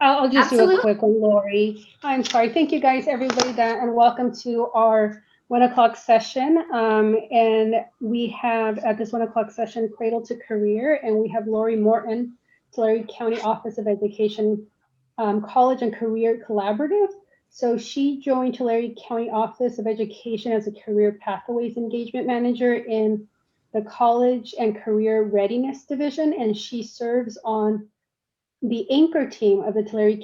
I'll just do a Absolutely. quick one, Lori. I'm sorry. Thank you guys, everybody, and welcome to our 1 o'clock session. And we have at this 1 o'clock session, Cradle to Career, and we have Lori Morton, Tulare County Office of Education College and Career Collaborative. So she joined Tulare County Office of Education as a Career Pathways Engagement Manager in the College and Career Readiness Division, and she serves on the anchor team of the Tulare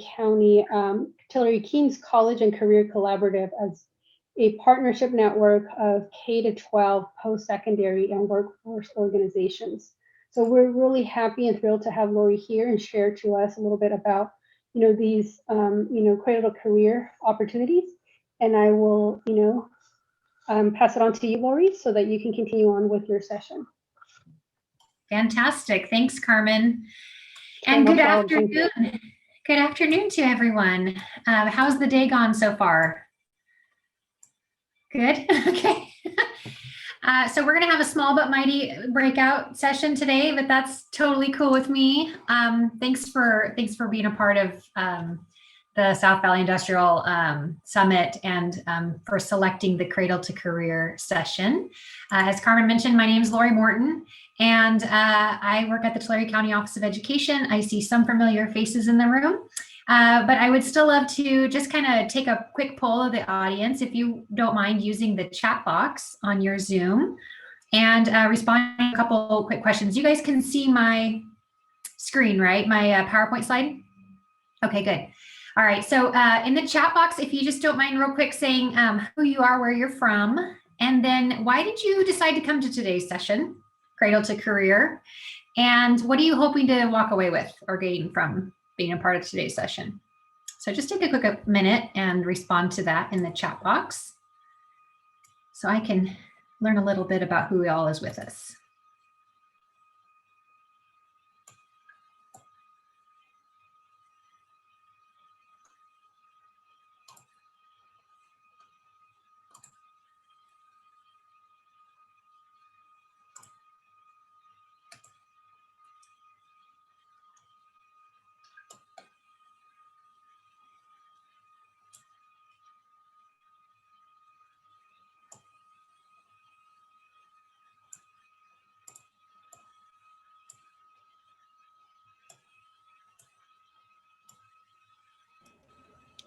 Kings College and Career Collaborative as a partnership network of K to 12 post-secondary and workforce organizations. So we're really happy and thrilled to have Lori here and share to us a little bit about, these, cradle to career opportunities. And I will, pass it on to you, Lori, so that you can continue on with your session. Fantastic. Thanks, Carmen. And good afternoon. Good afternoon to everyone. How's the day gone so far? Good. Okay. So we're going to have a small but mighty breakout session today, but that's totally cool with me. Thanks for being a part of the South Valley Industrial Summit and for selecting the Cradle to Career session. As Carmen mentioned, my name is Lori Morton, and I work at the Tulare County Office of Education. I see some familiar faces in the room, but I would still love to just kind of take a quick poll of the audience, if you don't mind using the chat box on your Zoom and respond to a couple quick questions. You guys can see my screen, right? My PowerPoint slide? Okay, good. All right, so in the chat box, if you just don't mind real quick saying who you are, where you're from, and then why did you decide to come to today's session, Cradle to Career, and what are you hoping to walk away with or gain from being a part of today's session? So just take a quick minute and respond to that in the chat box so I can learn a little bit about who all is with us.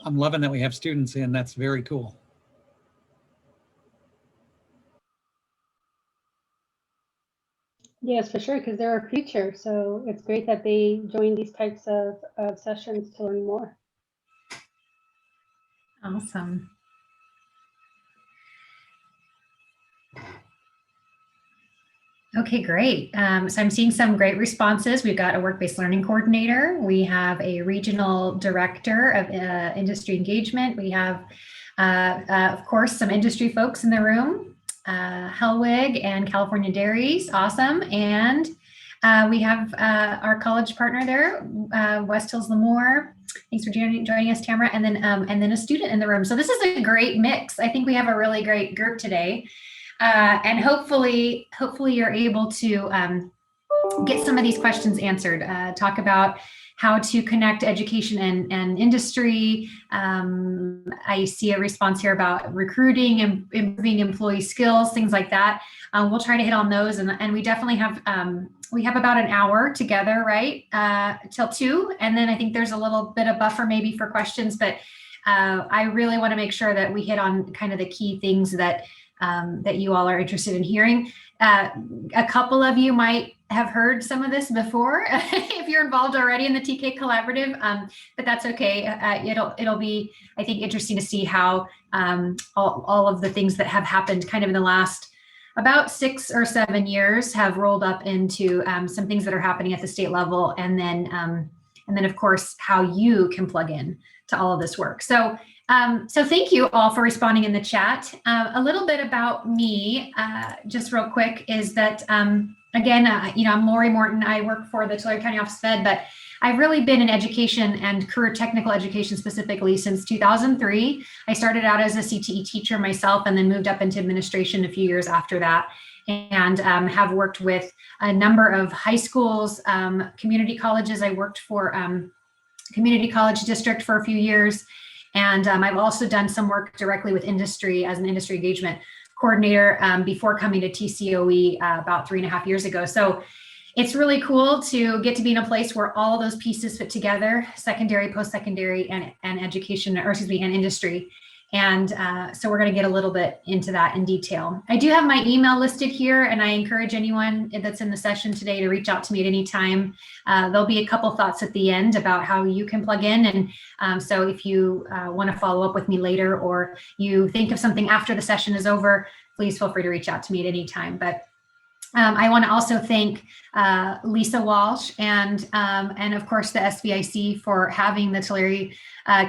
I'm loving that we have students in. That's very cool. Yes, for sure, because they're our future. So it's great that they join these types of sessions to learn more. Awesome. Okay, great. So I'm seeing some great responses. We've got a work-based learning coordinator. We have a regional director of industry engagement. We have, of course, some industry folks in the room, Hellwig and California Dairies. Awesome. And we have our college partner there, West Hills Lemoore. Thanks for joining us, Tamara. And then a student in the room. So this is a great mix. I think we have a really great group today. And hopefully you're able to get some of these questions answered, talk about how to connect education and industry. I see a response here about recruiting and improving employee skills, things like that. We'll try to hit on those, and we definitely have about an hour together, right, till 2, and then I think there's a little bit of buffer maybe for questions, but I really want to make sure that we hit on kind of the key things that you all are interested in hearing. A couple of you might have heard some of this before if you're involved already in the TK Collaborative, but that's okay. It'll be, I think, interesting to see how all of the things that have happened kind of in the last about 6 or 7 years have rolled up into some things that are happening at the state level, and then of course how you can plug in to all of this work. So thank you all for responding in the chat. A little bit about me, just real quick, is that, again, I'm Lori Morton. I work for the Tulare County Office of Ed, but I've really been in education and career technical education specifically since 2003. I started out as a CTE teacher myself and then moved up into administration a few years after that, and have worked with a number of high schools, community colleges. I worked for community college district for a few years. And I've also done some work directly with industry as an industry engagement coordinator before coming to TCOE about 3.5 years ago. So it's really cool to get to be in a place where all those pieces fit together: secondary, post-secondary, and education, or excuse me, and industry. And so we're going to get a little bit into that in detail. I do have my email listed here, and I encourage anyone that's in the session today to reach out to me at any time. There'll be a couple thoughts at the end about how you can plug in. And so if you want to follow up with me later, or you think of something after the session is over, please feel free to reach out to me at any time. But I want to also thank Lisa Walsh and of course the SBIC for having the Tulare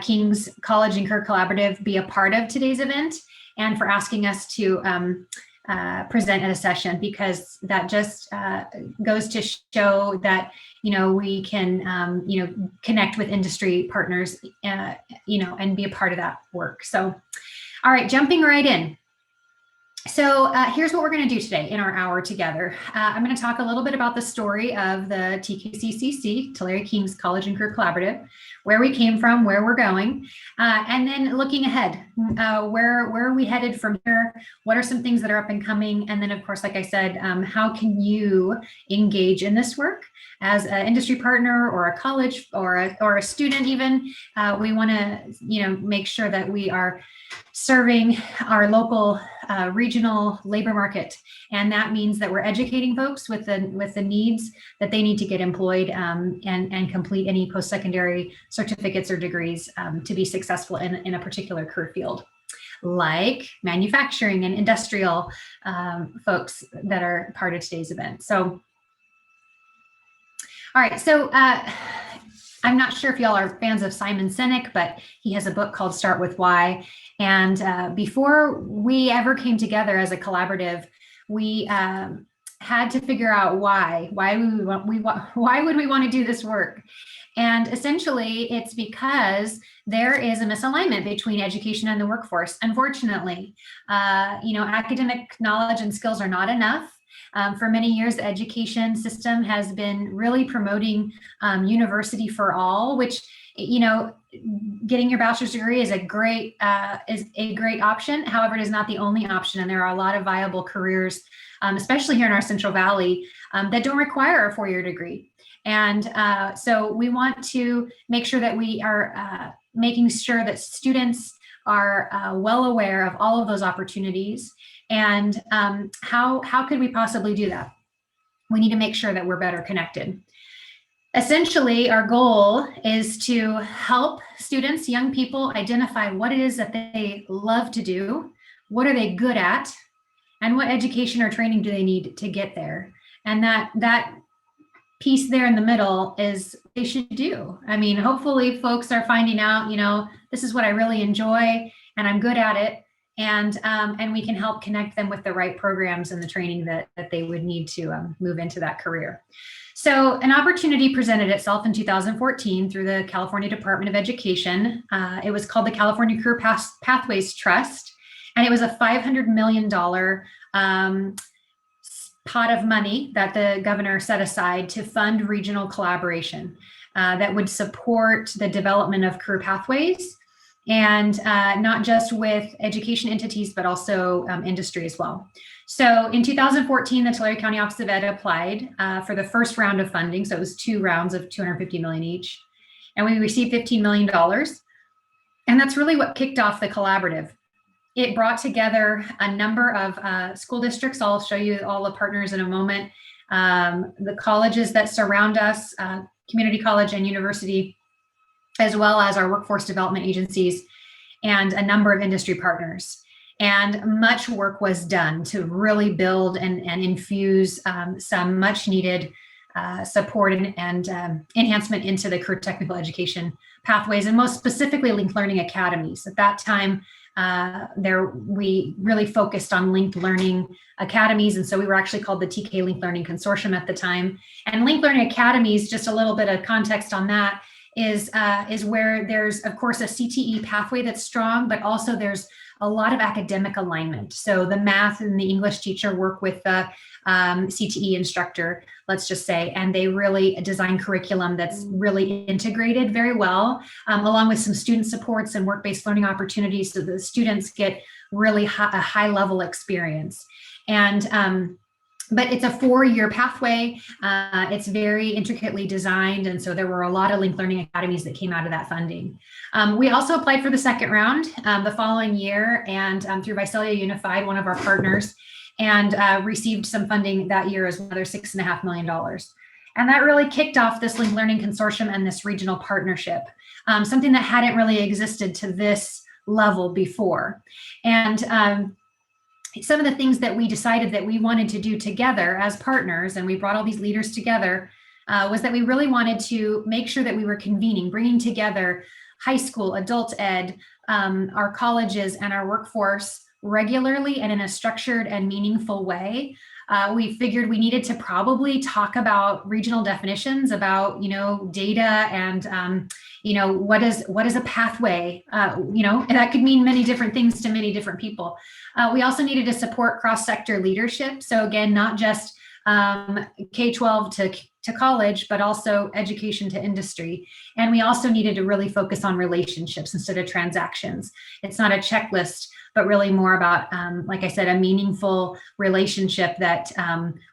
King's College and Career Collaborative be a part of today's event, and for asking us to present at a session, because that just goes to show that, you know, we can, you know, connect with industry partners, you know, and be a part of that work. So, all right, jumping right in. So here's what we're going to do today in our hour together. I'm going to talk a little bit about the story of the TKCCC, Tulare King's College and Career Collaborative, where we came from, where we're going, and then looking ahead, where are we headed from here? What are some things that are up and coming? And then, of course, like I said, how can you engage in this work as an industry partner or a college or a student even? We want to, you know, make sure that we are serving our local regional labor market, and that means that we're educating folks with the needs that they need to get employed and complete any post-secondary certificates or degrees to be successful in a particular career field, like manufacturing and industrial folks that are part of today's event. So, all right, so I'm not sure if y'all are fans of Simon Sinek, but he has a book called Start With Why. And before we ever came together as a collaborative, we had to figure out why would we want to do this work? And essentially, it's because there is a misalignment between education and the workforce. Unfortunately, you know, academic knowledge and skills are not enough. For many years, the education system has been really promoting university for all, which, you know, getting your bachelor's degree is a great option. However, it is not the only option, and there are a lot of viable careers, especially here in our Central Valley, that don't require a 4-year degree. And so we want to make sure that we are making sure that students are well aware of all of those opportunities. And how could we possibly do that? We need to make sure that we're better connected. Essentially, our goal is to help students, young people, identify what it is that they love to do, what are they good at, and what education or training do they need to get there. And that piece there in the middle is they should do. I mean, hopefully folks are finding out, you know, this is what I really enjoy and I'm good at it. And we can help connect them with the right programs and the training that they would need to move into that career. So an opportunity presented itself in 2014 through the California Department of Education. It was called the California Career Pathways Trust, and it was a $500 million pot of money that the governor set aside to fund regional collaboration that would support the development of career pathways, and not just with education entities, but also industry as well. So in 2014, the Tulare County Office of Ed applied for the first round of funding. So it was 2 rounds of $250 million each. And we received $15 million. And that's really what kicked off the collaborative. It brought together a number of school districts. I'll show you all the partners in a moment. The colleges that surround us, community college and university, as well as our workforce development agencies, and a number of industry partners. And much work was done to really build and infuse some much needed support and enhancement into the career technical education pathways, and most specifically linked learning academies. At that time, we really focused on linked learning academies. And so we were actually called the TK Linked Learning Consortium at the time. And linked learning academies, just a little bit of context on that, is where there's, of course, a CTE pathway that's strong, but also there's a lot of academic alignment. So the math and the English teacher work with the CTE instructor, let's just say, and they really design curriculum that's really integrated very well, along with some student supports and work-based learning opportunities, so the students get really a high level experience. And but it's a 4-year pathway. It's very intricately designed. And so there were a lot of linked learning academies that came out of that funding. We also applied for the second round the following year, and through Visalia Unified, one of our partners, and received some funding that year as well, another $6.5 million. And that really kicked off this linked learning consortium and this regional partnership, something that hadn't really existed to this level before. And some of the things that we decided that we wanted to do together as partners, and we brought all these leaders together, was that we really wanted to make sure that we were bringing together high school, adult ed, our colleges, and our workforce regularly and in a structured and meaningful way. We figured we needed to probably talk about regional definitions, about, data, and what is a pathway, and that could mean many different things to many different people. We also needed to support cross-sector leadership. So again, not just K-12 to college, but also education to industry. And we also needed to really focus on relationships instead of transactions. It's not a checklist, but really more about, like I said, a meaningful relationship that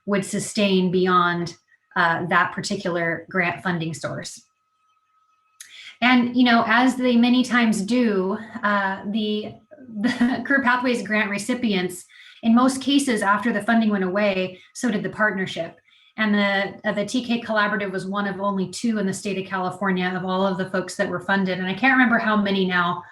would sustain beyond that particular grant funding source. And, as they many times do, the Career Pathways grant recipients, in most cases, after the funding went away, so did the partnership. And the TK Collaborative was one of only 2 in the state of California of all of the folks that were funded. And I can't remember how many now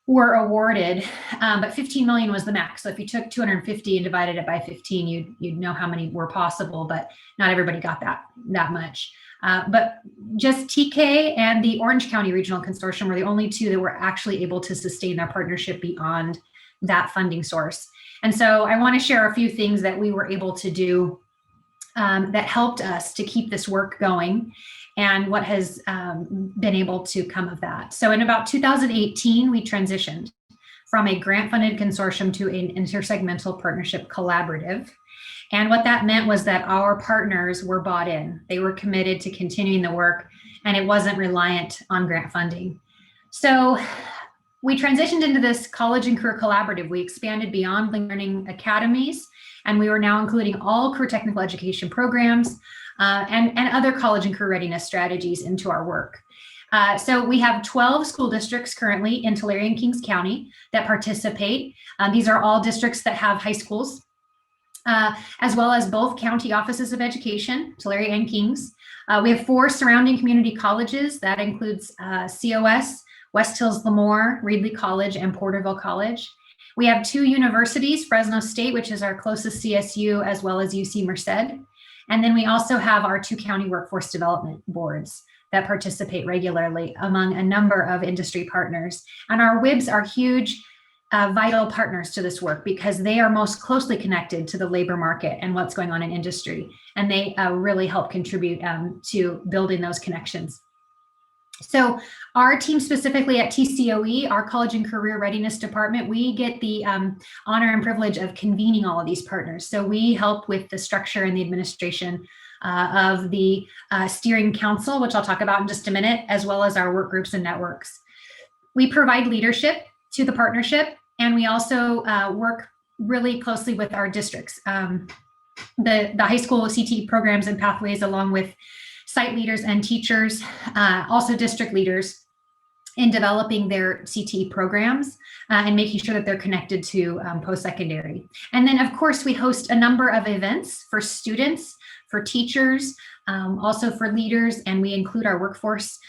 were awarded, but 15 million was the max. So if you took 250 and divided it by 15, you'd know how many were possible, but not everybody got that much. But just TK and the Orange County Regional Consortium were the only 2 that were actually able to sustain their partnership beyond that funding source. And so I want to share a few things that we were able to do that helped us to keep this work going, and what has been able to come of that. So in about 2018, we transitioned from a grant-funded consortium to an intersegmental partnership collaborative. And what that meant was that our partners were bought in. They were committed to continuing the work, and it wasn't reliant on grant funding. So we transitioned into this college and career collaborative. We expanded beyond learning academies, and we were now including all career technical education programs and other college and career readiness strategies into our work. So we have 12 school districts currently in Tulare and Kings County that participate. These are all districts that have high schools, as well as both county offices of education, Tulare and Kings. We have 4 surrounding community colleges. That includes COS, West Hills Lemoore, Reedley College, and Porterville College. We have 2 universities, Fresno State, which is our closest CSU, as well as UC Merced. And then we also have our 2 county workforce development boards that participate regularly among a number of industry partners. And our WIBs are huge, vital partners to this work because they are most closely connected to the labor market and what's going on in industry. And they really help contribute to building those connections. So our team specifically at TCOE, our College and Career Readiness Department, we get the honor and privilege of convening all of these partners. So we help with the structure and the administration of the steering council, which I'll talk about in just a minute, as well as our work groups and networks. We provide leadership to the partnership, and we also work really closely with our districts, the high school CTE programs and pathways, along with site leaders and teachers, also district leaders, in developing their CTE programs and making sure that they're connected to post-secondary. And then, of course, we host a number of events for students, for teachers, also for leaders, and we include our workforce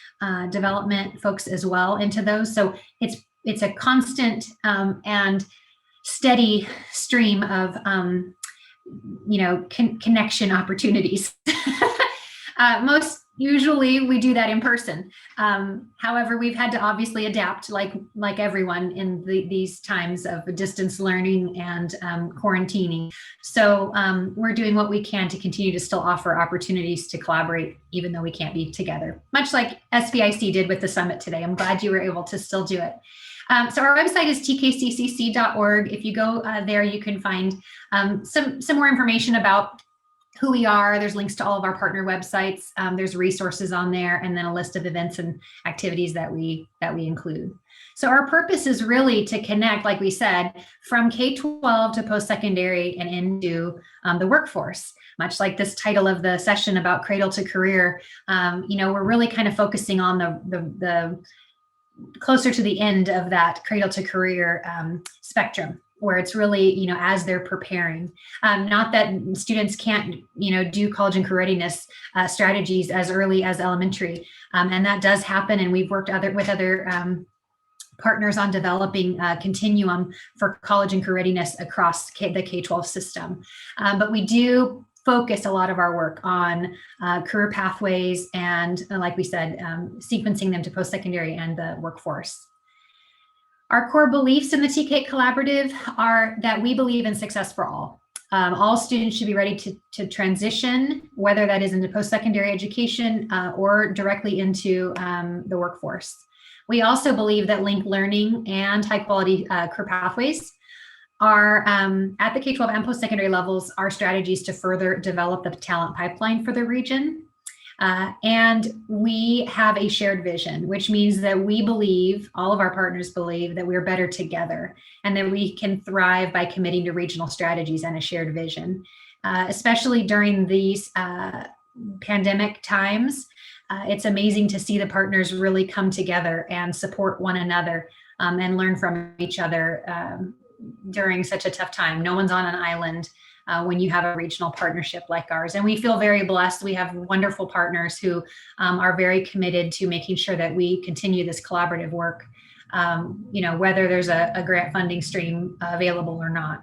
development folks as well into those. So it's a constant and steady stream of connection opportunities. Usually we do that in person. However, we've had to obviously adapt like everyone in these times of distance learning and quarantining. So we're doing what we can to continue to still offer opportunities to collaborate, even though we can't be together, much like SVIC did with the summit today. I'm glad you were able to still do it. So our website is tkccc.org. If you go there, you can find some more information about who we are. There's links to all of our partner websites. There's resources on there, and then a list of events and activities that we include. So our purpose is really to connect, like we said, from K-12 to post-secondary and into the workforce. Much like this title of the session about Cradle to Career, we're really kind of focusing on the closer to the end of that Cradle to Career spectrum, where it's really, as they're preparing. Not that students can't, do college and career readiness strategies as early as elementary. And that does happen. And we've worked with other partners on developing a continuum for college and career readiness across the K-12 system. But we do focus a lot of our work on career pathways and, like we said, sequencing them to post-secondary and the workforce. Our core beliefs in the TK Collaborative are that we believe in success for all. All students should be ready to transition, whether that is into post-secondary education or directly into the workforce. We also believe that linked learning and high-quality career pathways are, at the K-12 and post-secondary levels, are strategies to further develop the talent pipeline for the region. And we have a shared vision, which means that we believe, all of our partners believe, that we're better together and that we can thrive by committing to regional strategies and a shared vision, especially during these pandemic times. It's amazing to see the partners really come together and support one another and learn from each other during such a tough time. No one's on an island when you have a regional partnership like ours. And we feel very blessed. We have wonderful partners who are very committed to making sure that we continue this collaborative work, whether there's a grant funding stream available or not.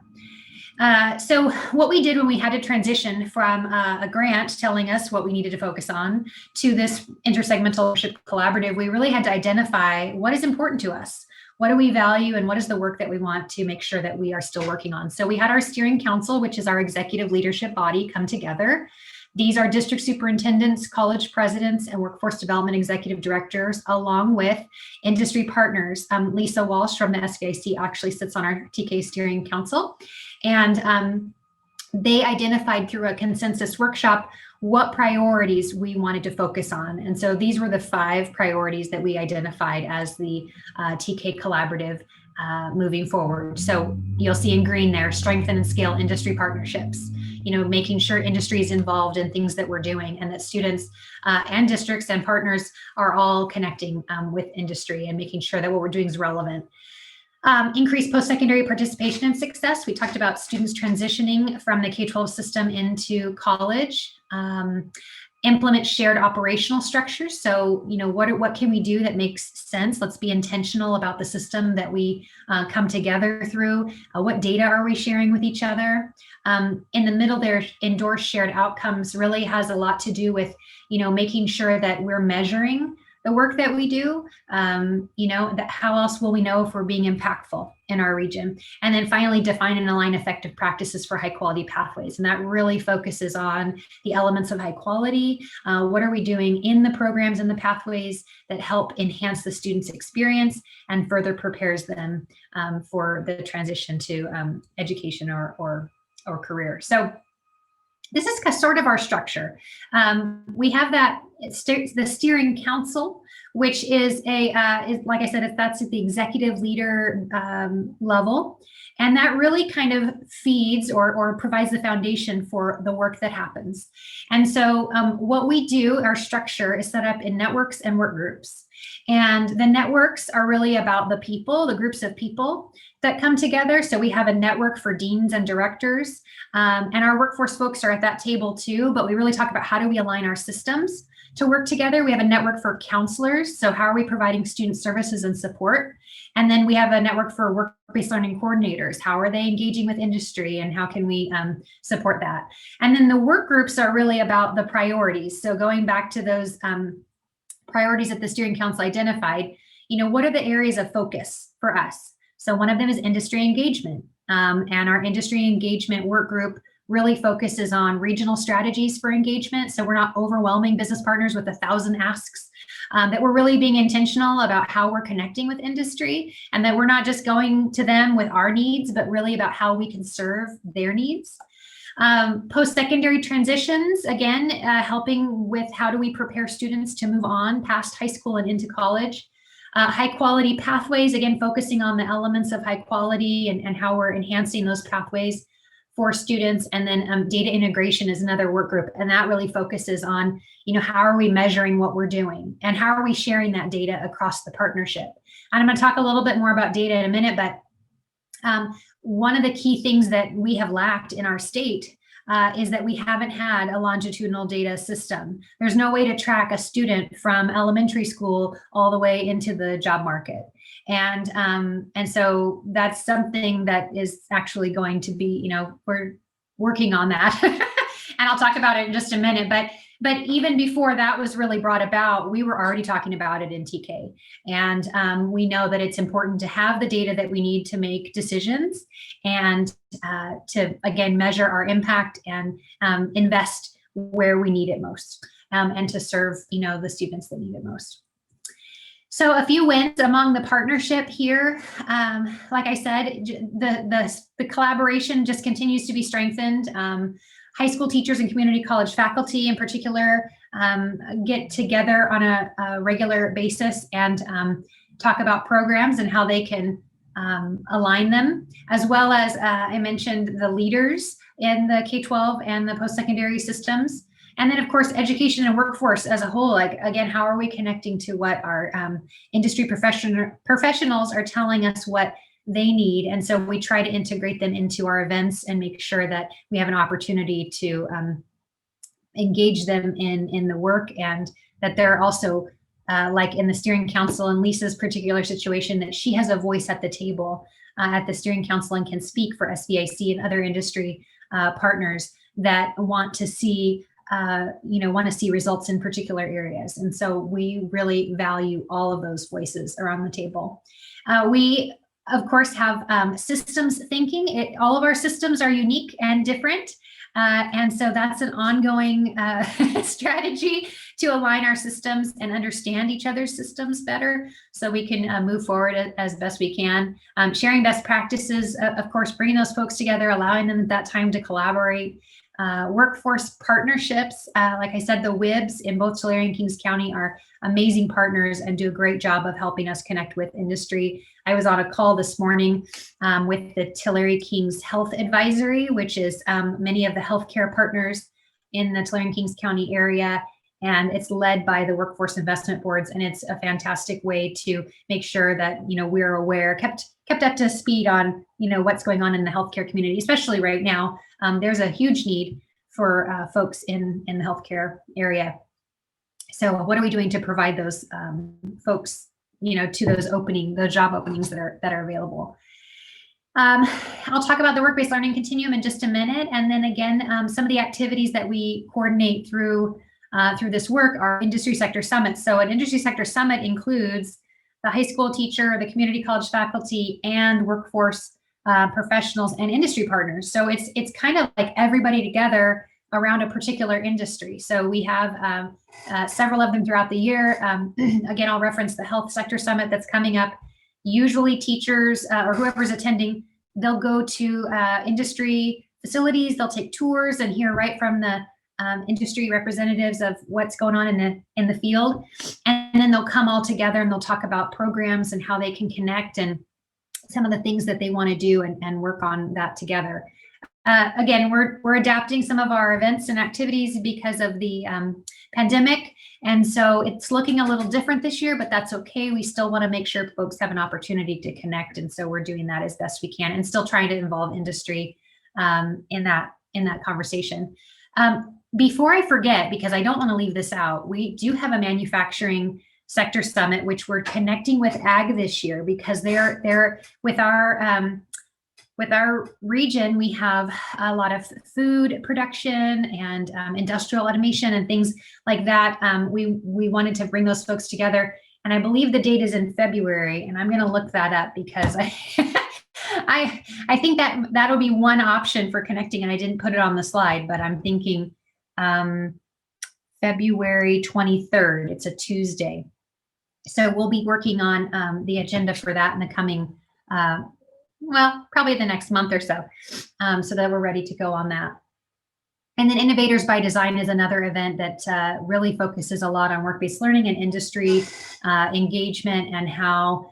So what we did when we had to transition from a grant telling us what we needed to focus on to this intersegmental leadership collaborative, we really had to identify what is important to us. What do we value, and what is the work that we want to make sure that we are still working on? So we had our steering council, which is our executive leadership body, come together. These are district superintendents, college presidents, and workforce development executive directors, along with industry partners. Lisa Walsh from the SVIC actually sits on our TK steering council. And they identified through a consensus workshop what priorities we wanted to focus on. And so these were the 5 priorities that we identified as the TK Collaborative moving forward. So you'll see in green there, strengthen and scale industry partnerships, making sure industry is involved in things that we're doing, and that students and districts and partners are all connecting with industry and making sure that what we're doing is relevant. Increase post-secondary participation and success. We talked about students transitioning from the K-12 system into college. Implement shared operational structures. So, what can we do that makes sense? Let's be intentional about the system that we come together through. What data are we sharing with each other? In the middle there, endorse shared outcomes really has a lot to do with, making sure that we're measuring the work that we do, that how else will we know if we're being impactful in our region? And then finally, define and align effective practices for high quality pathways. And that really focuses on the elements of high quality. What are we doing in the programs and the pathways that help enhance the student's experience and further prepares them for the transition to education or career. So this is sort of our structure. We have the steering council, which is like I said, that's at the executive leader level. And that really kind of feeds or provides the foundation for the work that happens. And so what we do, our structure is set up in networks and work groups. And the networks are really about the people, the groups of people that come together. So we have a network for deans and directors, and our workforce folks are at that table too, but we really talk about how do we align our systems to work together. We have a network for counselors. So how are we providing student services and support? And then we have a network for work-based learning coordinators. How are they engaging with industry and how can we support that? And then the work groups are really about the priorities. So going back to those priorities that the steering council identified, what are the areas of focus for us? So one of them is industry engagement. And our industry engagement work group really focuses on regional strategies for engagement. So we're not overwhelming business partners with 1,000 asks, that we're really being intentional about how we're connecting with industry, and that we're not just going to them with our needs, but really about how we can serve their needs. Post-secondary transitions, again, helping with how do we prepare students to move on past high school and into college. High quality pathways, again, focusing on the elements of high quality and how we're enhancing those pathways for students. And then data integration is another work group. And that really focuses on, how are we measuring what we're doing and how are we sharing that data across the partnership? And I'm going to talk a little bit more about data in a minute, but one of the key things that we have lacked in our state is that we haven't had a longitudinal data system. There's no way to track a student from elementary school all the way into the job market. And so that's something that is actually going to be, we're working on that. And I'll talk about it in just a minute, but even before that was really brought about, we were already talking about it in TK. And we know that it's important to have the data that we need to make decisions and to, again, measure our impact and invest where we need it most and to serve, the students that need it most. So a few wins among the partnership here. Like I said, the collaboration just continues to be strengthened. High school teachers and community college faculty in particular get together on a regular basis and talk about programs and how they can align them, as well as I mentioned the leaders in the K-12 and the post-secondary systems. And then, of course, education and workforce as a whole. Like, again, how are we connecting to what our industry professionals are telling us what they need? And so we try to integrate them into our events and make sure that we have an opportunity to engage them in the work, and that they're also, like in the steering council and Lisa's particular situation, that she has a voice at the table at the steering council and can speak for SBIC and other industry partners that want to see results in particular areas. And so we really value all of those voices around the table. We, of course, have systems thinking. All of our systems are unique and different. And so that's an ongoing strategy to align our systems and understand each other's systems better so we can move forward as best we can. Sharing best practices, of course, bringing those folks together, allowing them at that time to collaborate. Workforce partnerships, like I said, the WIBs in both Tulare and Kings County are amazing partners and do a great job of helping us connect with industry. I was on a call this morning with the Tulare Kings Health Advisory, which is many of the healthcare partners in the Tulare and Kings County area, and it's led by the workforce investment boards. And it's a fantastic way to make sure that we're aware, kept up to speed on what's going on in the healthcare community, especially right now. There's a huge need for folks in the healthcare area. So what are we doing to provide those folks, to those job openings that are available? I'll talk about the work-based learning continuum in just a minute, and then again, some of the activities that we coordinate through this work are industry sector summits. So an industry sector summit includes the high school teacher, the community college faculty, and workforce professionals and industry partners. So it's kind of like everybody together around a particular industry. So we have several of them throughout the year. Again, I'll reference the health sector summit that's coming up. Usually teachers or whoever's attending, they'll go to industry facilities, they'll take tours and hear right from the industry representatives of what's going on in the field. And then they'll come all together and they'll talk about programs and how they can connect and some of the things that they want to do and work on that together. Again, we're adapting some of our events and activities because of the pandemic. And so it's looking a little different this year, but that's okay. We still want to make sure folks have an opportunity to connect. And so we're doing that as best we can and still trying to involve industry in that conversation. before I forget, because I don't want to leave this out, we do have a manufacturing sector summit, which we're connecting with ag this year, because they're with our region, we have a lot of food production and industrial automation and things like that. We wanted to bring those folks together, and I believe the date is in February, and I'm going to look that up because I think that'll be one option for connecting, and I didn't put it on the slide, but I'm thinking February 23rd. It's a Tuesday. So we'll be working on the agenda for that in the coming, well, probably the next month or so, so that we're ready to go on that. And then Innovators by Design is another event that really focuses a lot on work-based learning and industry engagement, and how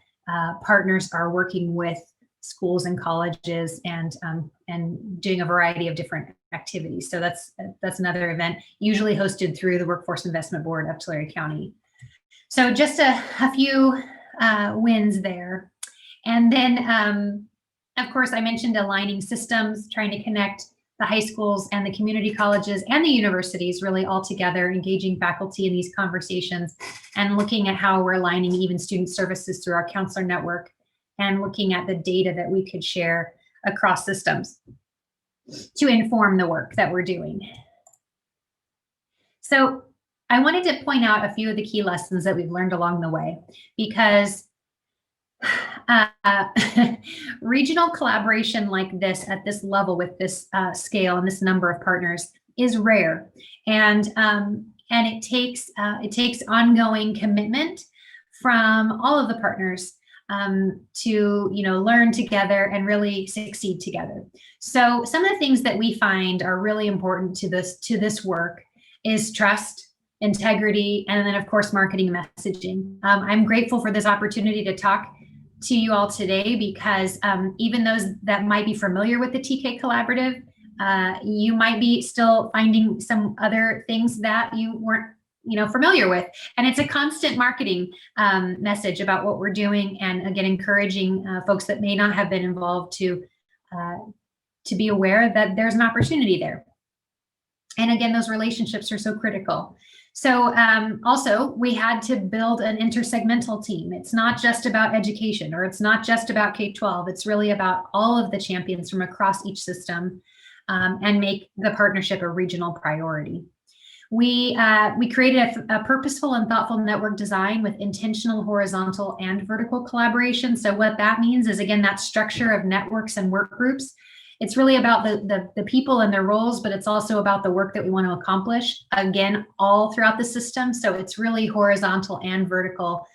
partners are working with schools and colleges and doing a variety of different activities. So that's another event, usually hosted through the Workforce Investment Board of Tulare County. So just a few wins there. And then, of course, I mentioned aligning systems, trying to connect the high schools and the community colleges and the universities really all together, engaging faculty in these conversations, and looking at how we're aligning even student services through our counselor network, and looking at the data that we could share across systems to inform the work that we're doing. So I wanted to point out a few of the key lessons that we've learned along the way, because regional collaboration like this at this level with this scale and this number of partners is rare, and it takes ongoing commitment from all of the partners to learn together and really succeed together. So some of the things that we find are really important to this work is trust, integrity, and then of course marketing and messaging. I'm grateful for this opportunity to talk to you all today, because even those that might be familiar with the TK Collaborative, you might be still finding some other things that you weren't familiar with. And it's a constant marketing message about what we're doing, and again, encouraging folks that may not have been involved to be aware that there's an opportunity there. And again, those relationships are so critical. So also, we had to build an intersegmental team. It's not just about education, or it's not just about K-12. It's really about all of the champions from across each system, and make the partnership a regional priority. We created a purposeful and thoughtful network design with intentional horizontal and vertical collaboration. So what that means is, again, that structure of networks and work groups. It's really about the people and their roles, but it's also about the work that we want to accomplish, again, all throughout the system. So it's really horizontal and vertical,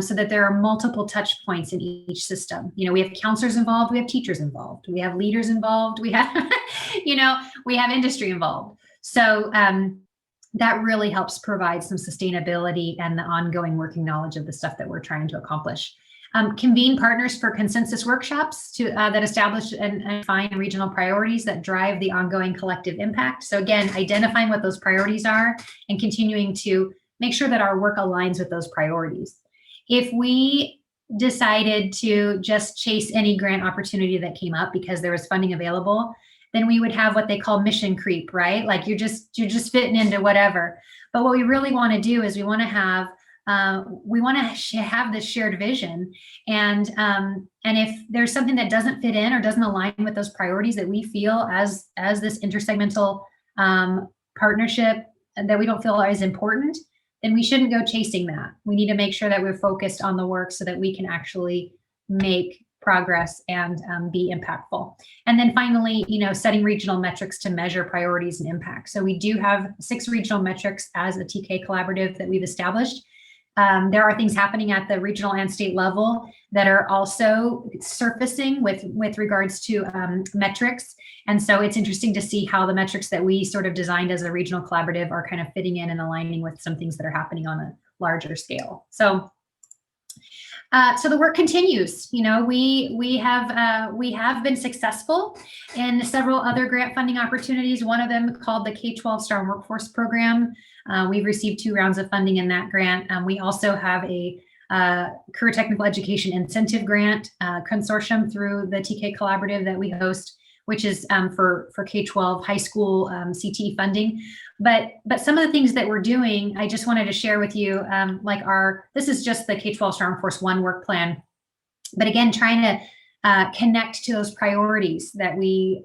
so that there are multiple touch points in each system. We have counselors involved, we have teachers involved, we have leaders involved, we have, we have industry involved. So that really helps provide some sustainability and the ongoing working knowledge of the stuff that we're trying to accomplish. Convene partners for consensus workshops that establish and define regional priorities that drive the ongoing collective impact. So again, identifying what those priorities are and continuing to make sure that our work aligns with those priorities. If we decided to just chase any grant opportunity that came up because there was funding available, then we would have what they call mission creep, right? Like you're just fitting into whatever. But what we really want to do is we want to have this shared vision, and if there's something that doesn't fit in or doesn't align with those priorities that we feel as this intersegmental partnership that we don't feel is important, then we shouldn't go chasing that. We need to make sure that we're focused on the work so that we can actually make progress and be impactful. And then finally, setting regional metrics to measure priorities and impact. So we do have 6 regional metrics as a TK collaborative that we've established. There are things happening at the regional and state level that are also surfacing with regards to metrics. And so it's interesting to see how the metrics that we sort of designed as a regional collaborative are kind of fitting in and aligning with some things that are happening on a larger scale. So the work continues. We have been successful in several other grant funding opportunities. One of them called the K-12 Star Workforce Program. We've received 2 rounds of funding in that grant. We also have a Career Technical Education Incentive Grant consortium through the TK Collaborative that we host. which is for K-12 high school CTE funding. But some of the things that we're doing, I just wanted to share with you, this is just the K-12 Strong Force 1 work plan. But again, trying to connect to those priorities that we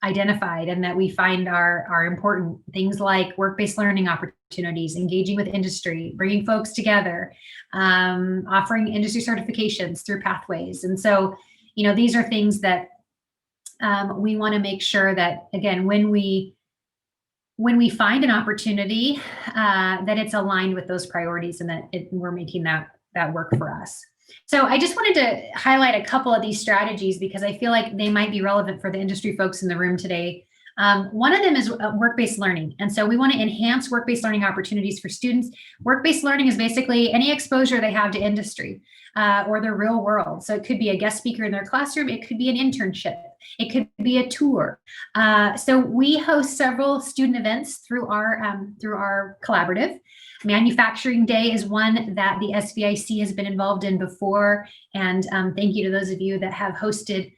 identified and that we find are important. Things like work-based learning opportunities, engaging with industry, bringing folks together, offering industry certifications through pathways. And so, these are things that we want to make sure that, again, when we find an opportunity, that it's aligned with those priorities and that we're making that work for us. So I just wanted to highlight a couple of these strategies because I feel like they might be relevant for the industry folks in the room today. One of them is work-based learning. And so we want to enhance work-based learning opportunities for students. Work-based learning is basically any exposure they have to industry or the real world. So it could be a guest speaker in their classroom. It could be an internship. It could be a tour. So we host several student events through our collaborative. Manufacturing Day is one that the SVIC has been involved in before. And thank you to those of you that have hosted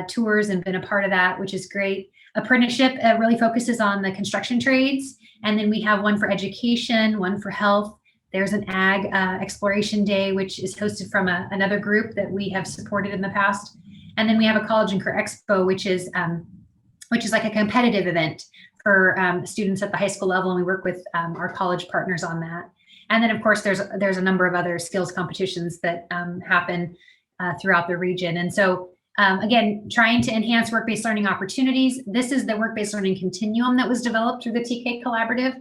tours and been a part of that, which is great. Apprenticeship really focuses on the construction trades. And then we have one for education, one for health. There's an Ag Exploration Day, which is hosted from another group that we have supported in the past. And then we have a College and Career Expo, which is like a competitive event for students at the high school level, and we work with our college partners on that. And then, of course, there's a number of other skills competitions that happen throughout the region. And so, again, trying to enhance work-based learning opportunities. This is the work-based learning continuum that was developed through the TK Collaborative,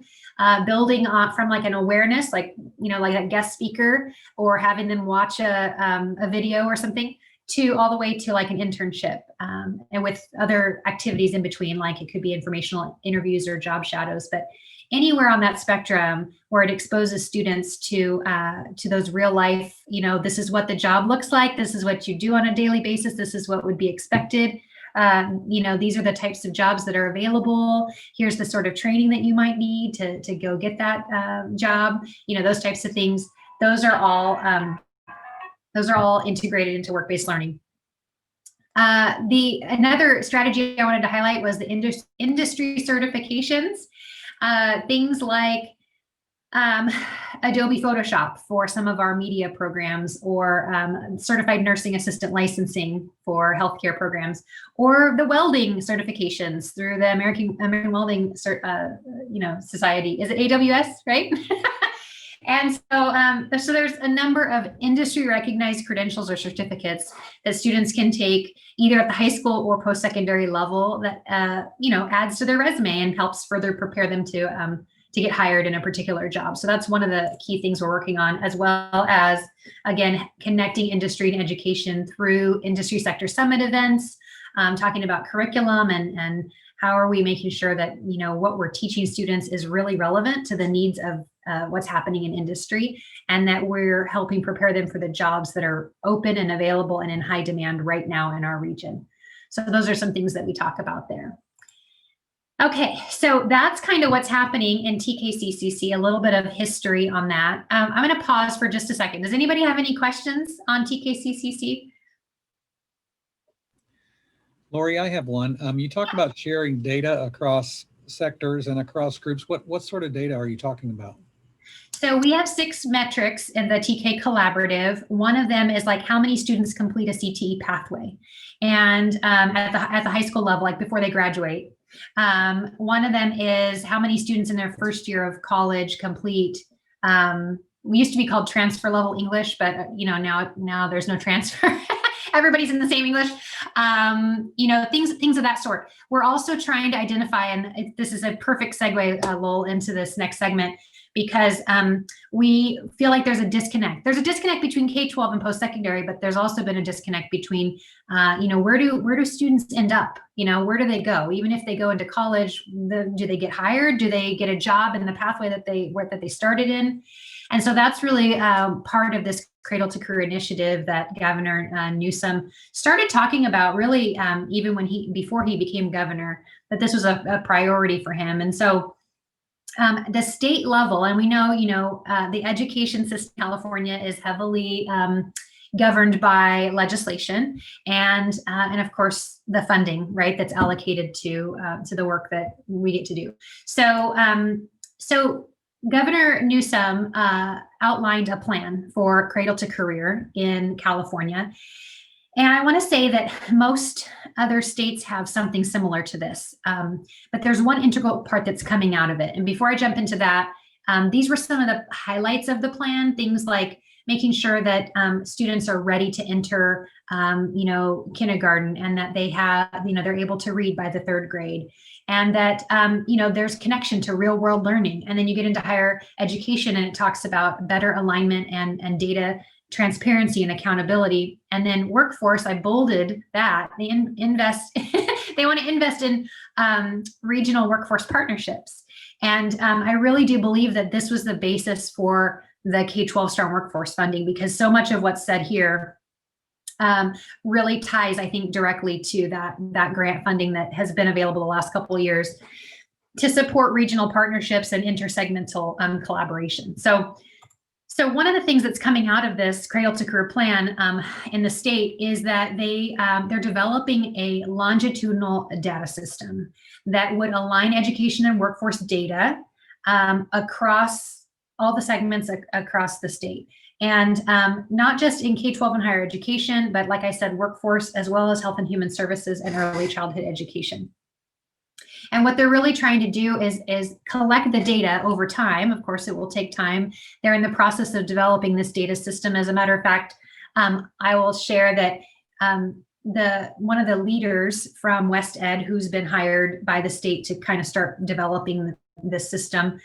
building from like an awareness, like a guest speaker or having them watch a video or something, to all the way to like an internship and with other activities in between, like it could be informational interviews or job shadows, but anywhere on that spectrum where it exposes students to those real life, this is what the job looks like, this is what you do on a daily basis, this is what would be expected. These are the types of jobs that are available. Here's the sort of training that you might need to go get that job, those types of things. Those are all integrated into work-based learning. Another strategy I wanted to highlight was the industry certifications. Things like Adobe Photoshop for some of our media programs, or certified nursing assistant licensing for healthcare programs, or the welding certifications through the American Welding Society. Is it AWS, right? And so there's a number of industry recognized credentials or certificates that students can take either at the high school or post-secondary level that, adds to their resume and helps further prepare them to get hired in a particular job. So that's one of the key things we're working on, as well as, again, connecting industry and education through industry sector summit events, talking about curriculum and how are we making sure that, what we're teaching students is really relevant to the needs of what's happening in industry, and that we're helping prepare them for the jobs that are open and available and in high demand right now in our region. So those are some things that we talk about there. Okay, so that's kind of what's happening in TKCCC, a little bit of history on that. I'm going to pause for just a second. Does anybody have any questions on TKCCC? Lori, I have one. You talked about sharing data across sectors and across groups. What sort of data are you talking about? So we have 6 metrics in the TK Collaborative. One of them is like how many students complete a CTE pathway, and at the high school level, like before they graduate. One of them is how many students in their first year of college complete. We used to be called transfer level English, but now there's no transfer. Everybody's in the same English. Things of that sort. We're also trying to identify, and this is a perfect segue, Lowell, into this next segment, because we feel like there's a disconnect. There's a disconnect between K-12 and post-secondary, but there's also been a disconnect between, where do students end up? Where do they go? Even if they go into college, do they get hired? Do they get a job in the pathway that they started in? And so that's really part of this Cradle to Career initiative that Governor Newsom started talking about, really even before he became governor, that this was a priority for him. And so the state level, and we know, the education system in California is heavily, governed by legislation and of course the funding, right, that's allocated to the work that we get to do. So so Governor Newsom outlined a plan for Cradle to Career in California. And I want to say that most other states have something similar to this, but there's one integral part that's coming out of it. And before I jump into that, these were some of the highlights of the plan, things like making sure that students are ready to enter, kindergarten, and that they have, they're able to read by the 3rd grade, and that, there's connection to real world learning. And then you get into higher education and it talks about better alignment and data transparency and accountability. And then workforce, I bolded that. They invest, they want to invest in regional workforce partnerships. And I really do believe that this was the basis for the K-12 Strong Workforce Funding, because so much of what's said here really ties, I think, directly to that grant funding that has been available the last couple of years to support regional partnerships and intersegmental collaboration. So one of the things that's coming out of this Cradle to Career plan in the state is that they're developing a longitudinal data system that would align education and workforce data across all the segments across the state. And not just in K-12 and higher education, but like I said, workforce, as well as health and human services and early childhood education. And what they're really trying to do is collect the data over time. Of course, it will take time. They're in the process of developing this data system. As a matter of fact, I will share that one of the leaders from West Ed, who's been hired by the state to kind of start developing this system,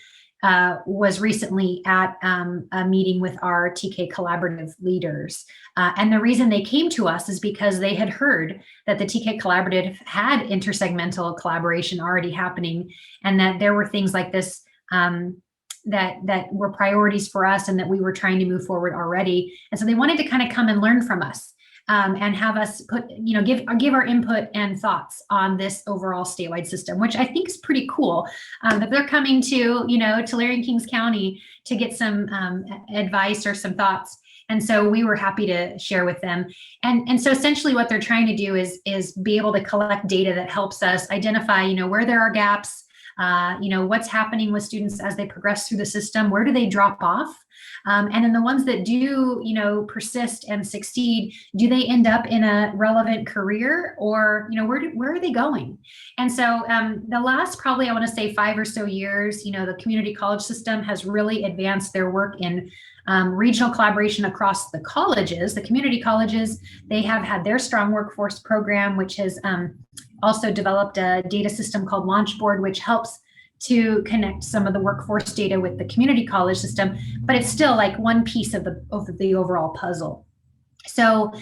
was recently at a meeting with our TK Collaborative leaders. And the reason they came to us is because they had heard that the TK Collaborative had intersegmental collaboration already happening, and that there were things like this that were priorities for us and that we were trying to move forward already. And so they wanted to kind of come and learn from us. And have us give our input and thoughts on this overall statewide system, which I think is pretty cool. That they're coming to, Tulare and Kings County to get some advice or some thoughts. And so we were happy to share with them. And so essentially what they're trying to do is be able to collect data that helps us identify, where there are gaps, what's happening with students as they progress through the system, where do they drop off? And then the ones that do, persist and succeed, do they end up in a relevant career, or, where are they going? And so the last, probably I want to say 5 or so years, the community college system has really advanced their work in regional collaboration across the colleges. The community colleges, they have had their strong workforce program, which has also developed a data system called Launchboard, which helps to connect some of the workforce data with the community college system, but it's still like one piece of the overall puzzle. So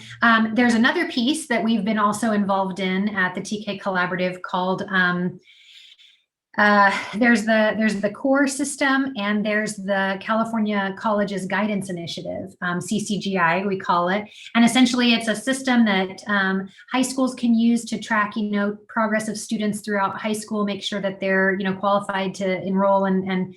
there's another piece that we've been also involved in at the TK Collaborative called there's the core system, and there's the California Colleges Guidance Initiative, CCGI, we call it. And essentially it's a system that high schools can use to track, progress of students throughout high school, make sure that they're, qualified to enroll and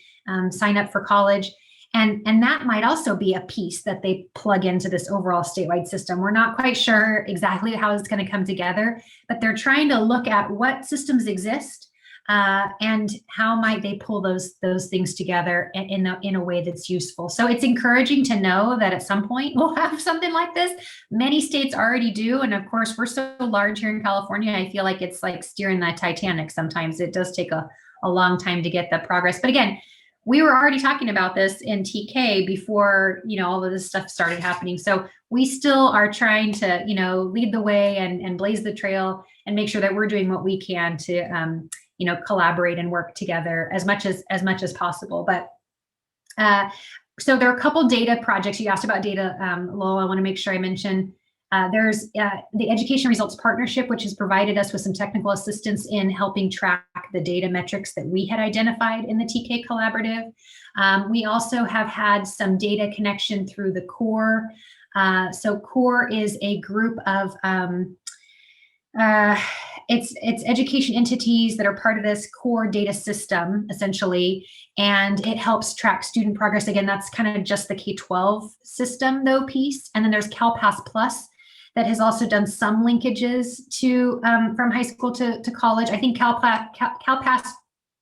sign up for college. And that might also be a piece that they plug into this overall statewide system. We're not quite sure exactly how it's going to come together, but they're trying to look at what systems exist and how might they pull those things together in a way that's useful. So it's encouraging to know that at some point we'll have something like this. Many states already do. And of course, we're so large here in California, I feel like it's like steering the Titanic sometimes. It does take a long time to get the progress. But again, we were already talking about this in TK before, all of this stuff started happening. So we still are trying to, lead the way and blaze the trail and make sure that we're doing what we can to, collaborate and work together as much as possible. But so there are a couple data projects. You asked about data, Lowell. I want to make sure I mention there's the Education Results Partnership, which has provided us with some technical assistance in helping track the data metrics that we had identified in the TK Collaborative. We also have had some data connection through the CORE. So CORE is a group of it's education entities that are part of this core data system, essentially, and it helps track student progress. Again, that's kind of just the K-12 system, though, piece. And then there's CalPass Plus that has also done some linkages to from high school to college. I think CalPass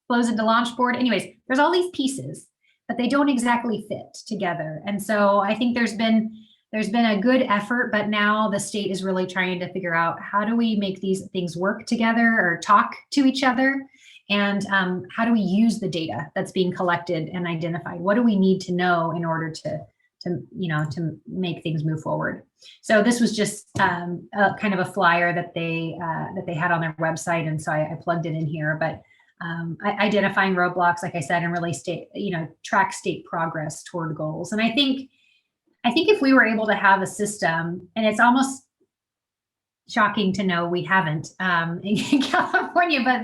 flows into Launchboard. Anyways, there's all these pieces, but they don't exactly fit together. And so I think there's been a good effort, but now the state is really trying to figure out how do we make these things work together or talk to each other, and how do we use the data that's being collected and identified? What do we need to know in order to make things move forward? So this was just kind of a flyer that they had on their website, and so I plugged it in here. But identifying roadblocks, like I said, and really track state progress toward goals. And I think if we were able to have a system, and it's almost shocking to know we haven't in California, but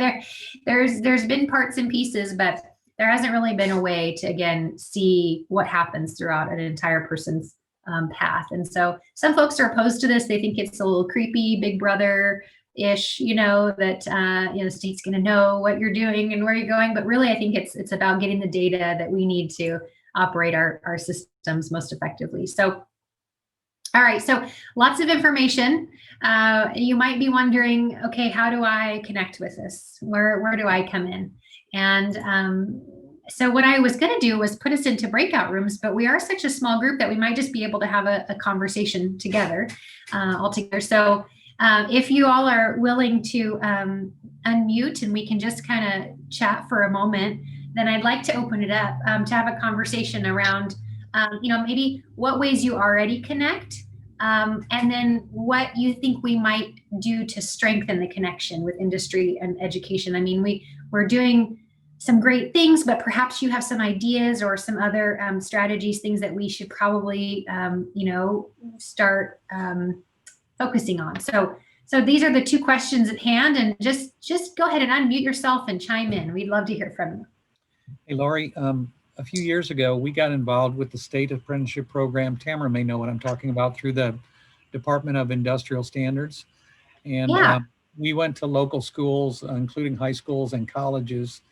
there's been parts and pieces, but there hasn't really been a way to, again, see what happens throughout an entire person's path. And so some folks are opposed to this. They think it's a little creepy, Big Brother-ish, that the state's going to know what you're doing and where you're going. But really, I think it's about getting the data that we need to operate our systems most effectively. So, all right, so lots of information. You might be wondering, okay, how do I connect with this? Where do I come in? And so what I was going to do was put us into breakout rooms, but we are such a small group that we might just be able to have a conversation together, all together. So if you all are willing to unmute and we can just kind of chat for a moment, then I'd like to open it up to have a conversation around, maybe what ways you already connect, and then what you think we might do to strengthen the connection with industry and education. I mean, we're doing some great things, but perhaps you have some ideas or some other strategies, things that we should probably, start focusing on. So these are the two questions at hand, and just go ahead and unmute yourself and chime in. We'd love to hear from you. Hey, Lori, a few years ago, we got involved with the state apprenticeship program. Tamara may know what I'm talking about, through the Department of Industrial Standards. And we went to local schools, including high schools and colleges,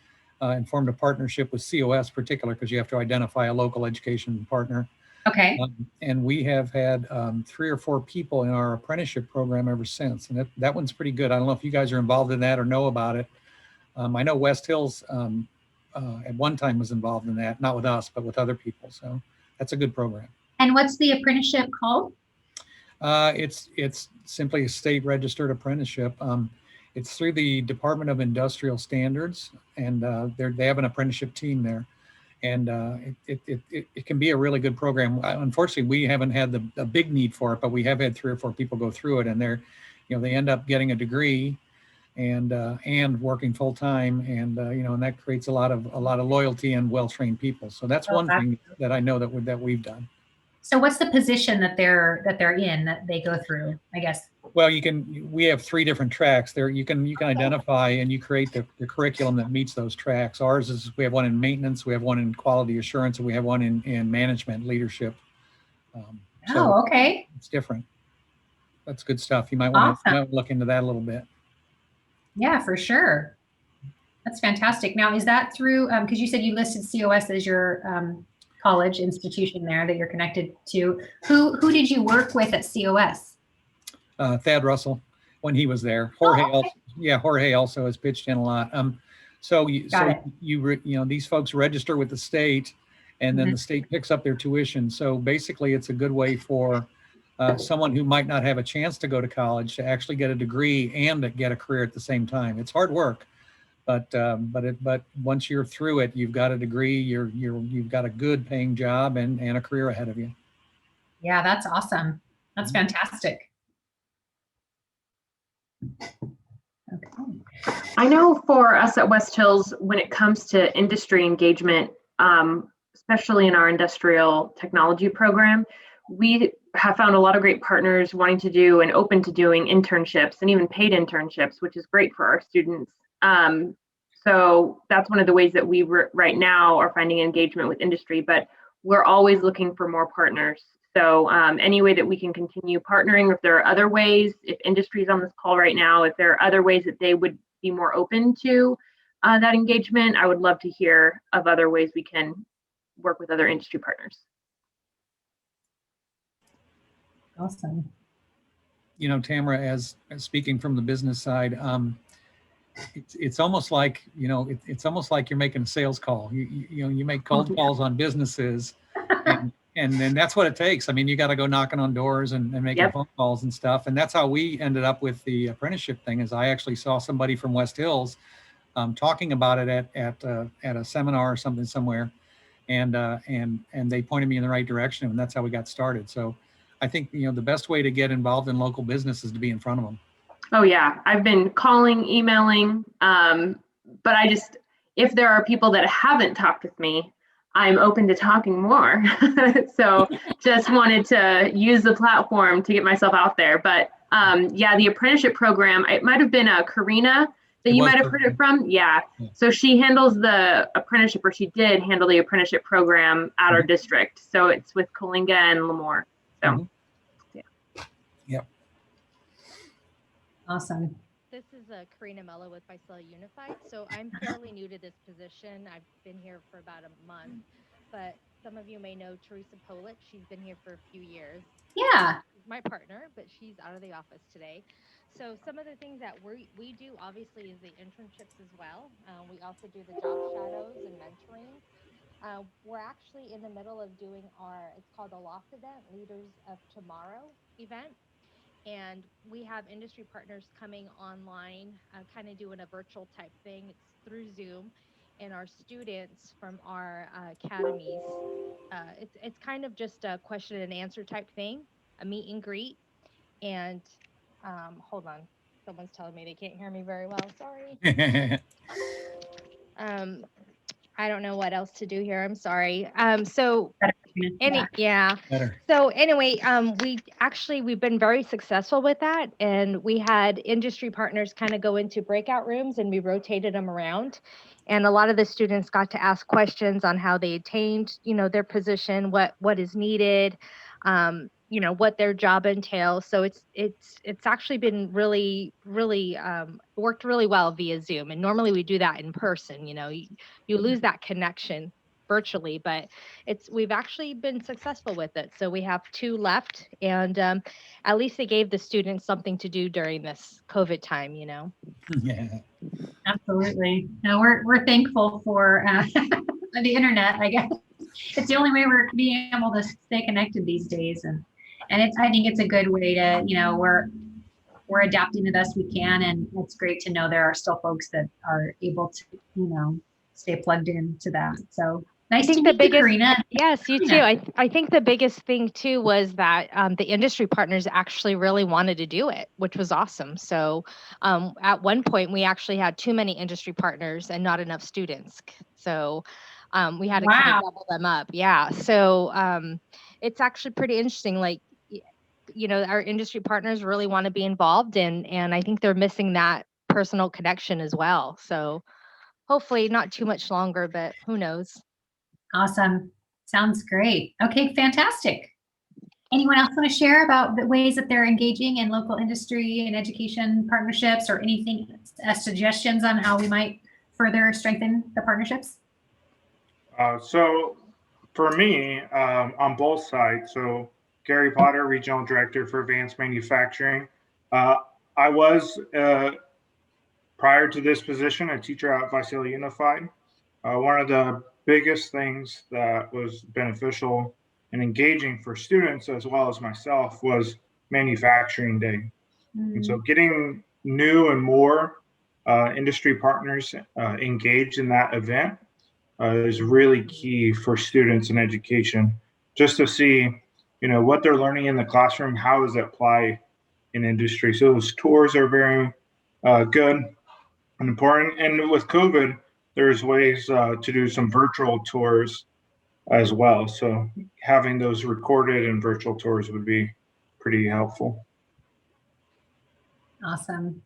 and formed a partnership with COS particular, because you have to identify a local education partner. Okay. And we have had 3 or 4 people in our apprenticeship program ever since. And that one's pretty good. I don't know if you guys are involved in that or know about it. I know West Hills at one time was involved in that, not with us, but with other people. So that's a good program. And what's the apprenticeship called? It's simply a state registered apprenticeship. It's through the Department of Industrial Standards, and they have an apprenticeship team there. And it can be a really good program. Unfortunately, we haven't had a big need for it, but we have had 3 or 4 people go through it, and they end up getting a degree and working full time, and and that creates a lot of loyalty and well-trained people. So that's one thing that I know that we've done. So what's the position that they're in, that they go through, I guess? Well, we have 3 different tracks there. You can identify and you create the curriculum that meets those tracks. Ours is, we have one in maintenance, we have one in quality assurance, and we have one in management leadership. Okay. It's different. That's good stuff. You might want to look into that a little bit. Yeah, for sure. That's fantastic. Now, is that through, because you said you listed COS as your college institution there that you're connected to. Who did you work with at COS? Thad Russell, when he was there. Jorge also has pitched in a lot. These folks register with the state, and then the state picks up their tuition. So basically, it's a good way for someone who might not have a chance to go to college to actually get a degree and to get a career at the same time. It's hard work, but once you're through it, you've got a degree, you've got a good paying job and a career ahead of you. Yeah, that's awesome. That's fantastic. Okay. I know for us at West Hills, when it comes to industry engagement, especially in our industrial technology program, we have found a lot of great partners wanting to do and open to doing internships and even paid internships, which is great for our students. So that's one of the ways that we right now are finding engagement with industry, but we're always looking for more partners. So any way that we can continue partnering, if there are other ways, if industry is on this call right now, if there are other ways that they would be more open to that engagement, I would love to hear of other ways we can work with other industry partners. Awesome. You know, Tamara, as speaking from the business side, it's almost like, you know, it's almost like you're making a sales call. You know, you make cold calls on businesses, and then that's what it takes. I mean, you got to go knocking on doors and making phone calls and stuff. And that's how we ended up with the apprenticeship thing. Is I actually saw somebody from West Hills talking about it at a seminar or something somewhere, and they pointed me in the right direction, and that's how we got started. So I think, you know, the best way to get involved in local business is to be in front of them. Oh yeah, I've been calling, emailing, but if there are people that haven't talked with me, I'm open to talking more. So just wanted to use the platform to get myself out there. But yeah, the apprenticeship program, it might have been Karina that you might have heard it from. Yeah. So she handles the apprenticeship, or she did handle the apprenticeship program at our district. So it's with Coalinga and Lemoore. So Yep. Awesome. This is Karina Mello with Vicella Unified. So I'm fairly new to this position. I've been here for about a month, but some of you may know Teresa Polick. She's been here for a few years. Yeah. She's my partner, but she's out of the office today. So some of the things that we do obviously is the internships as well. We also do the job shadows and mentoring. We're actually in the middle of doing it's called the Loft event, Leaders of Tomorrow event. And we have industry partners coming online, kind of doing a virtual type thing. It's through Zoom, and our students from our academies. It's kind of just a question and answer type thing, a meet and greet. And hold on, someone's telling me they can't hear me very well. Sorry. I don't know what else to do here. I'm sorry. So anyway, we've been very successful with that, and we had industry partners kind of go into breakout rooms, and we rotated them around, and a lot of the students got to ask questions on how they attained, you know, their position, what is needed, you know, what their job entails. So it's actually been really worked really well via Zoom. And normally we do that in person. You know, you lose that connection virtually, but we've actually been successful with it. So we have 2 left, and at least they gave the students something to do during this COVID time, you know. Yeah, absolutely. No, we're thankful for the internet. I guess it's the only way we're being able to stay connected these days, and I think it's a good way to, you know, we're adapting the best we can, and it's great to know there are still folks that are able to, you know, stay plugged into that. So nice to meet you, Karina. Yes, you too. I think the biggest thing too was that the industry partners actually really wanted to do it, which was awesome. So at one point we actually had too many industry partners and not enough students. So we had to kind of double them up. Yeah. So it's actually pretty interesting. Like, you know, our industry partners really want to be involved, and I think they're missing that personal connection as well. So hopefully not too much longer, but who knows? Awesome. Sounds great. Okay, fantastic. Anyone else want to share about the ways that they're engaging in local industry and education partnerships, or anything, suggestions on how we might further strengthen the partnerships? So for me, on both sides, so Gary Potter, Regional Director for Advanced Manufacturing. I was, prior to this position, a teacher at Vicella Unified. One of the biggest things that was beneficial and engaging for students as well as myself was Manufacturing Day. And so getting new and more industry partners engaged in that event is really key for students in education, just to see, you know, what they're learning in the classroom, how does it apply in industry. So those tours are very good and important. And with COVID, there's ways to do some virtual tours as well. So having those recorded and virtual tours would be pretty helpful. Awesome.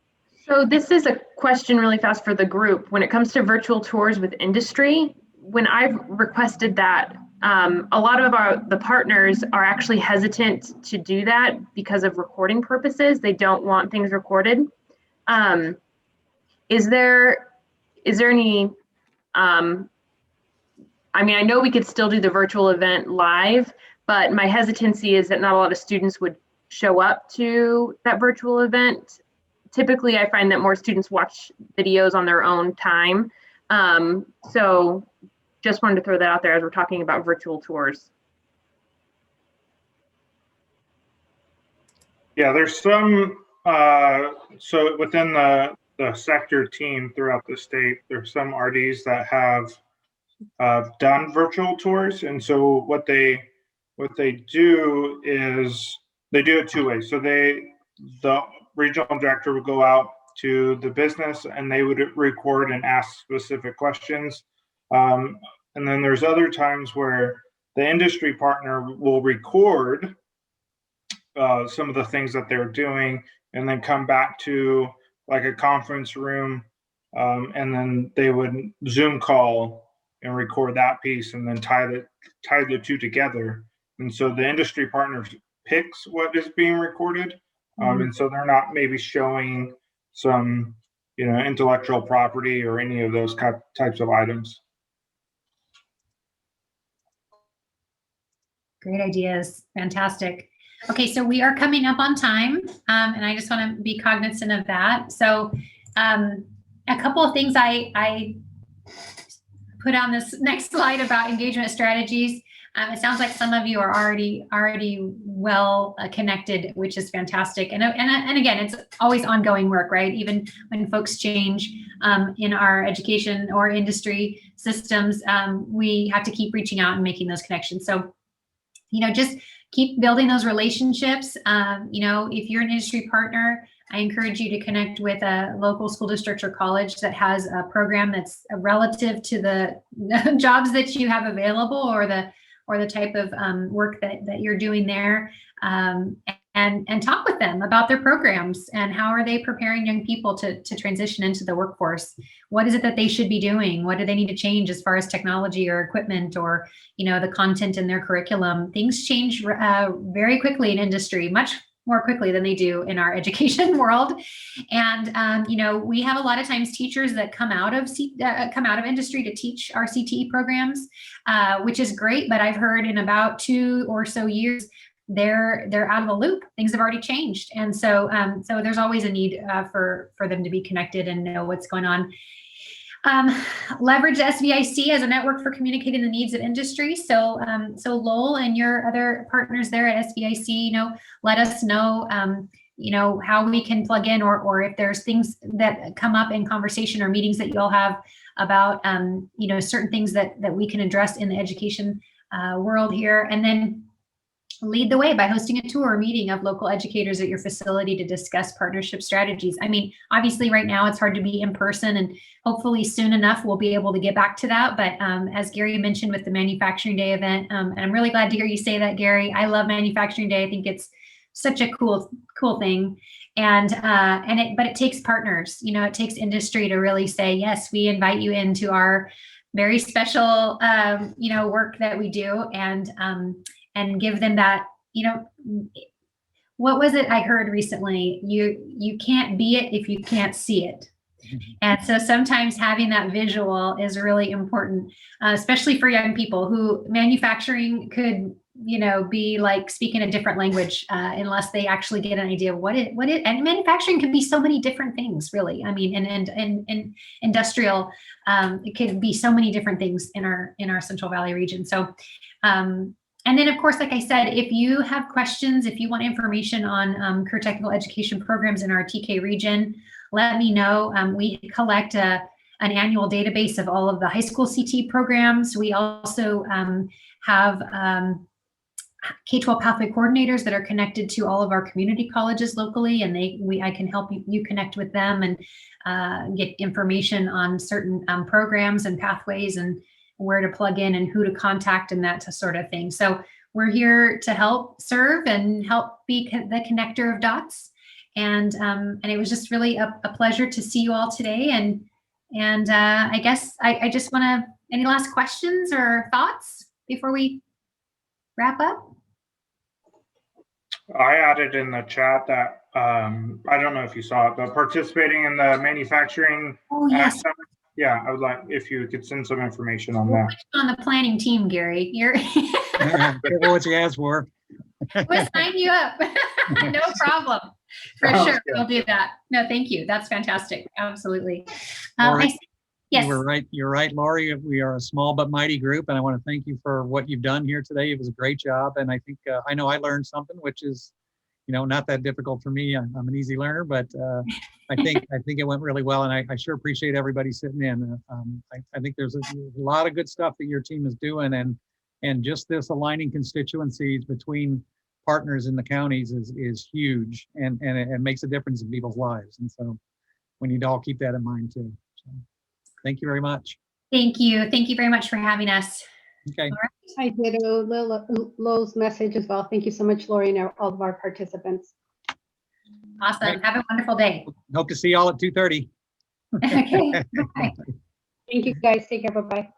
So this is a question really fast for the group. When it comes to virtual tours with industry, when I've requested that, A lot of the partners are actually hesitant to do that because of recording purposes. They don't want things recorded. Is there any, I mean, I know we could still do the virtual event live, but my hesitancy is that not a lot of students would show up to that virtual event. Typically, I find that more students watch videos on their own time. So just wanted to throw that out there as we're talking about virtual tours. Yeah, there's some, so within the sector team throughout the state, there's some RDs that have done virtual tours. And so what they do is they do it two ways. So the regional director would go out to the business and they would record and ask specific questions. And then there's other times where the industry partner will record some of the things that they're doing and then come back to like a conference room, and then they would Zoom call and record that piece and then tie the two together. And so the industry partner picks what is being recorded. And so they're not maybe showing some, intellectual property or any of those types of items. Great ideas. Fantastic. Okay, so we are coming up on time, and I just want to be cognizant of that. So a couple of things I put on this next slide about engagement strategies. It sounds like some of you are already well connected, which is fantastic. And again, it's always ongoing work, right? Even when folks change in our education or industry systems, we have to keep reaching out and making those connections. So, just keep building those relationships. If you're an industry partner, I encourage you to connect with a local school district or college that has a program that's relative to the jobs that you have available or the type of work that you're doing there, and talk with them about their programs and how are they preparing young people to transition into the workforce. What is it that they should be doing? What do they need to change as far as technology or equipment or the content in their curriculum? Things change very quickly in industry, much more quickly than they do in our education world. And we have a lot of times teachers that come out of industry to teach our CTE programs, which is great. But I've heard in about 2 or so years, they're out of the loop. Things have already changed, and so there's always a need for them to be connected and know what's going on. Leverage SVIC as a network for communicating the needs of industry. So Lowell and your other partners there at SVIC, let us know, how we can plug in, or if there's things that come up in conversation or meetings that you all have about, certain things that we can address in the education world here. And then lead the way by hosting a tour or meeting of local educators at your facility to discuss partnership strategies. I mean, obviously right now it's hard to be in person, and hopefully soon enough we'll be able to get back to that. But as Gary mentioned with the Manufacturing Day event, and I'm really glad to hear you say that, Gary. I love Manufacturing Day. I think it's such a cool thing. But it takes partners. It takes industry to really say, yes, we invite you into our very special work that we do, and give them that, what was it I heard recently? You can't be it if you can't see it. And so sometimes having that visual is really important, especially for young people who manufacturing could, be like speaking a different language unless they actually get an idea of what it, and manufacturing can be so many different things, really. I mean, and industrial, it could be so many different things in our Central Valley region. So, and then, of course, like I said, if you have questions, if you want information on career technical education programs in our TK region, let me know. We collect an annual database of all of the high school CT programs. We also have K-12 pathway coordinators that are connected to all of our community colleges locally, and I can help you connect with them and get information on certain programs and pathways and where to plug in and who to contact and that sort of thing. So we're here to help serve and help be the connector of dots. And it was just really a pleasure to see you all today. And I guess I just want to, any last questions or thoughts? before we wrap up? I added in the chat that I don't know if you saw it, but participating in the manufacturing. Oh, yes. summit, yeah, I would like if you could send some information on We'll that. put you on the planning team, Gary. You're Careful what you ask for. we'll sign you up. No problem. For Sounds sure. good. We'll do that. No, thank you. That's fantastic. Absolutely. Lori, Yes. You were right. You're right, Laurie. We are a small but mighty group, and I want to thank you for what you've done here today. It was a great job, and I think I know I learned something, which is, not that difficult for me. I'm an easy learner, but I think it went really well, and I sure appreciate everybody sitting in. I think there's a lot of good stuff that your team is doing, and just this aligning constituencies between partners in the counties is huge, and it makes a difference in people's lives, and so we need to all keep that in mind too. So, thank you very much. Thank you. Thank you very much for having us. Okay. I did Lo's message as well. Thank you so much, Lori, and all of our participants. Awesome. Great. Have a wonderful day. Hope to see y'all at 2:30. Okay. Bye. Thank you, guys. Take care. Bye-bye.